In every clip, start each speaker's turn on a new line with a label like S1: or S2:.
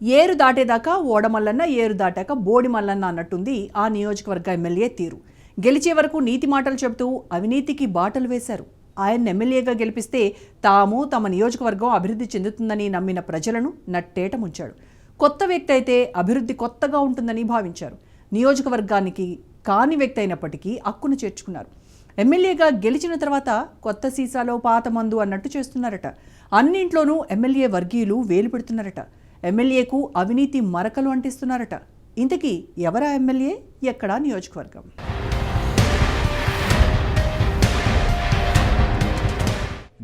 S1: ఏరు దాటేదాకా ఓడమల్లన్న, ఏరు దాటాక బోడి మల్లన్న అన్నట్టుంది ఆ నియోజకవర్గ ఎమ్మెల్యే తీరు. గెలిచే వరకు నీతి మాటలు చెబుతూ అవినీతికి బాటలు వేశారు. ఆయన ఎమ్మెల్యేగా గెలిపిస్తే తమ నియోజకవర్గం అభివృద్ధి చెందుతుందని నమ్మిన ప్రజలను నట్టేట ముంచాడు. కొత్త వ్యక్తి అయితే అభివృద్ధి కొత్తగా ఉంటుందని భావించారు. నియోజకవర్గానికి కాని వ్యక్తి అయినప్పటికీ హక్కును చేర్చుకున్నారు. ఎమ్మెల్యేగా గెలిచిన తర్వాత కొత్త సీసాలో పాత మందు అన్నట్టు చేస్తున్నారట. అన్నింట్లోనూ ఎమ్మెల్యే వర్గీయులు వేలు పెడుతున్నారట. ఎమ్మెల్యేకు అవినీతి మరకలు అంటిస్తున్నారట. ఇంతకీ ఎవరా ఎమ్మెల్యే, ఎక్కడా నియోజకవర్గం?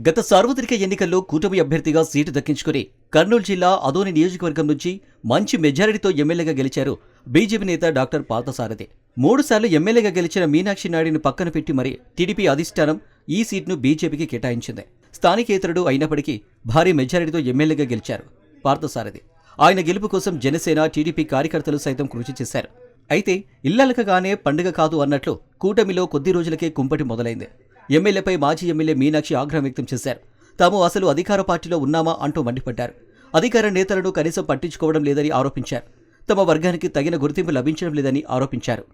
S2: గత సార్వత్రిక ఎన్నికల్లో కూటమి అభ్యర్థిగా సీటు దక్కించుకుని కర్నూలు జిల్లా అదోని నియోజకవర్గం నుంచి మంచి మెజారిటీతో ఎమ్మెల్యేగా గెలిచారు బీజేపీ నేత డాక్టర్ పార్థసారథి. 3 సార్లు ఎమ్మెల్యేగా గెలిచిన మీనాక్షి నాయుడిని పక్కన పెట్టి మరీ టీడీపీ అధిష్టానం ఈ సీట్ను బీజేపీకి కేటాయించింది. స్థానికేతరుడు అయినప్పటికీ భారీ మెజారిటీతో ఎమ్మెల్యేగా గెలిచారు పార్థసారథి. ఆయన గెలుపు కోసం జనసేన, టీడీపీ కార్యకర్తలు సైతం కృషి చేశారు. అయితే ఇల్లలకగానే పండుగ కాదు అన్నట్లు కూటమిలో కొద్ది రోజులకే కుంపటి మొదలైంది. ఎమ్మెల్యేపై మాజీ ఎమ్మెల్యే మీనాక్షి ఆగ్రహం వ్యక్తం చేశారు. తాము అసలు అధికార పార్టీలో ఉన్నామా అంటూ మండిపడ్డారు. అధికార నేతలను కనీసం పట్టించుకోవడం లేదని ఆరోపించారు. తమ వర్గానికి తగిన గుర్తింపు లభించడం లేదని ఆరోపించారు.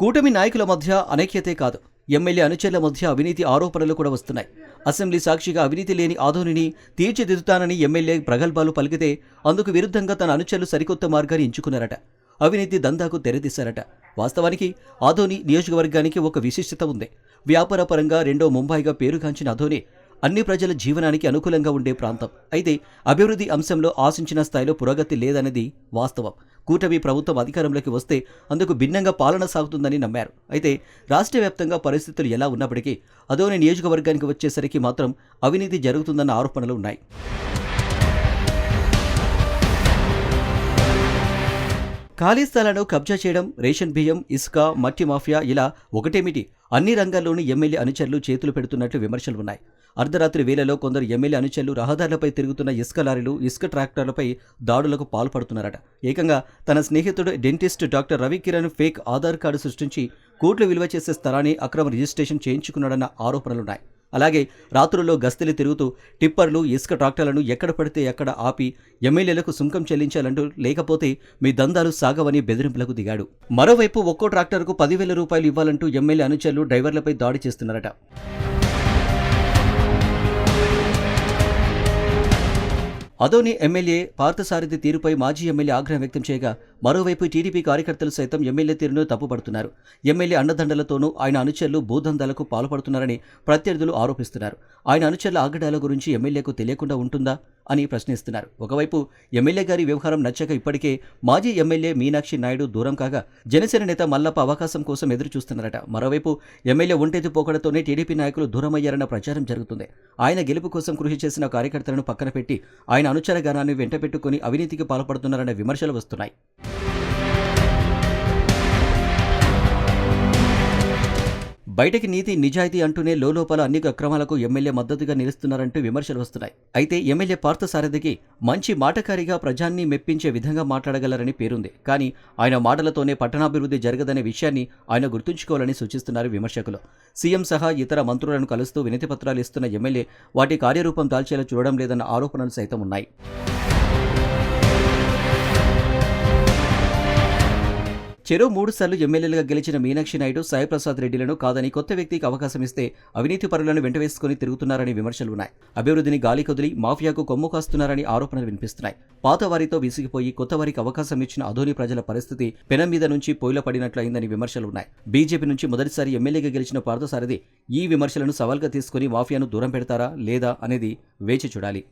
S2: కూటమి నాయకుల మధ్య అనైక్యతే కాదు, ఎమ్మెల్యే అనుచరుల మధ్య అవినీతి ఆరోపణలు కూడా వస్తున్నాయి. అసెంబ్లీ సాక్షిగా అవినీతి లేని ఆదోనిని తీర్చిదిద్దుతానని ఎమ్మెల్యే ప్రగల్భాలు పలికితే అందుకు విరుద్ధంగా తన అనుచరులు సరికొత్త మార్గాన్ని ఎంచుకున్నారట. అవినీతి దందాకు తెరతీశారట. వాస్తవానికి ఆదోని నియోజకవర్గానికి ఒక విశిష్టత ఉంది. వ్యాపారపరంగా రెండో ముంబైగా పేరుగాంచిన ఆదోని అన్ని ప్రజల జీవనానికి అనుకూలంగా ఉండే ప్రాంతం. అయితే అభివృద్ధి అంశంలో ఆశించిన స్థాయిలో పురోగతి లేదన్నది వాస్తవం. కూటమి ప్రభుత్వం అధికారంలోకి వస్తే అందుకు భిన్నంగా పాలన సాగుతుందని నమ్మారు. అయితే రాష్ట్ర వ్యాప్తంగా పరిస్థితులు ఎలా ఉన్నప్పటికీ అదోని నియోజకవర్గానికి వచ్చేసరికి మాత్రం అవినీతి జరుగుతుందన్న ఆరోపణలు ఉన్నాయి. ఖాళీ స్థలాలను కబ్జా చేయడం, రేషన్ బియ్యం, ఇసుక, మట్టి మాఫియా ఇలా ఒకటేమిటి అన్ని రంగాల్లోనూ ఎమ్మెల్యే అనుచరులు చేతులు పెడుతున్నట్లు విమర్శలు ఉన్నాయి. అర్ధరాత్రి వేళలో కొందరు ఎమ్మెల్యే అనుచరులు రహదారులపై తిరుగుతున్న ఇసుక లారీలు, ఇసుక ట్రాక్టర్లపై దాడులకు పాల్పడుతున్నారట. ఏకంగా తన స్నేహితుడు dentist doctor Ravikiran fake Aadhaar card సృష్టించి కోట్లు విలువ చేసే స్థలాన్ని అక్రమ రిజిస్ట్రేషన్ చేయించుకున్నాడన్న ఆరోపణలున్నాయి. అలాగే రాత్రుల్లో గస్తీలు తిరుగుతూ టిప్పర్లు, ఇసుక ట్రాక్టర్లను ఎక్కడ పడితే అక్కడ ఆపి ఎమ్మెల్యేలకు సుంకం చెల్లించాలంటూ, లేకపోతే మీ దందాలు సాగవని బెదిరింపులకు దిగాడు. మరోవైపు ఒక్కో ట్రాక్టర్కు 10,000 రూపాయలు ఇవ్వాలంటూ ఎమ్మెల్యే అనుచరులు డ్రైవర్లపై దాడి చేస్తున్నారట. అదోని ఎమ్మెల్యే పార్థసారథి తీరుపై మాజీ ఎమ్మెల్యే ఆగ్రహం వ్యక్తం చేయగా, మరోవైపు టీడీపీ కార్యకర్తలు సైతం ఎమ్మెల్యే తీరును తప్పుపడుతున్నారు. ఎమ్మెల్యే అండదండలతోనూ ఆయన అనుచరులు భూదందాలకు పాల్పడుతున్నారని ప్రత్యర్థులు ఆరోపిస్తున్నారు. ఆయన అనుచరుల ఆగడాల గురించి ఎమ్మెల్యేకు తెలియకుండా ఉంటుందా అని ప్రశ్నిస్తున్నారు. ఒకవైపు ఎమ్మెల్యే గారి వ్యవహారం నచ్చక ఇప్పటికే మాజీ ఎమ్మెల్యే మీనాక్షి నాయుడు దూరం కాగా జనసేన నేత మల్లప్ప అవకాశం కోసం ఎదురు చూస్తున్నారట. మరోవైపు ఎమ్మెల్యే ఒంటెత్తి పోకడతోనే టీడీపీ నాయకులు దూరమయ్యారన్న ప్రచారం జరుగుతుంది. ఆయన గెలుపు కోసం కృషి చేసిన కార్యకర్తలను పక్కన పెట్టి ఆయన అనుచర గానాన్ని వెంటపెట్టుకుని అవినీతికి పాల్పడుతున్నారన్న విమర్శలు వస్తున్నాయి. బయటకి నీతి నిజాయితీ అంటూనే లోపల అన్ని అక్రమాలకు ఎమ్మెల్యే మద్దతుగా నిలుస్తున్నారంటూ విమర్శలు వస్తున్నాయి. అయితే ఎమ్మెల్యే పార్థసారథికి మంచి మాటకారిగా ప్రజాన్ని మెప్పించే విధంగా మాట్లాడగలరని పేరుంది. కానీ ఆయన మాటలతోనే పట్టణాభివృద్ధి జరగదనే విషయాన్ని ఆయన గుర్తుంచుకోవాలని సూచిస్తున్నారు విమర్శకులు. సీఎం సహా ఇతర మంత్రులను కలుస్తూ వినతిపత్రాలు ఇస్తున్న ఎమ్మెల్యే వాటి కార్యరూపం దాల్చేలా చూడడం లేదన్న ఆరోపణలు సైతం ఉన్నాయి. చెరో 3 సార్లు ఎమ్మెల్యేలుగా గెలిచిన మీనాక్షి నాయుడు, సాయిప్రసాద్ రెడ్డిలను కాదని కొత్త వ్యక్తికి అవకాశం ఇస్తే అవినీతి పరులను వెంటవేసుకుని తిరుగుతున్నారని విమర్శలున్నాయి. అభివృద్ధిని గాలి కొదిలి మాఫియాకు కొమ్ము కాస్తున్నారని ఆరోపణలు వినిపిస్తున్నాయి. పాత వారితో విసిగిపోయి కొత్త వారికి అవకాశం ఇచ్చిన అదోని ప్రజల పరిస్థితి పెనం మీద నుంచి పొయ్యిలో పడినట్లయిందని విమర్శలున్నాయి. బీజేపీ నుంచి మొదటిసారి ఎమ్మెల్యేగా గెలిచిన పార్థసారథి ఈ విమర్శలను సవాల్గా తీసుకుని మాఫియాను దూరం పెడతారా లేదా అనేది వేచి చూడాలి.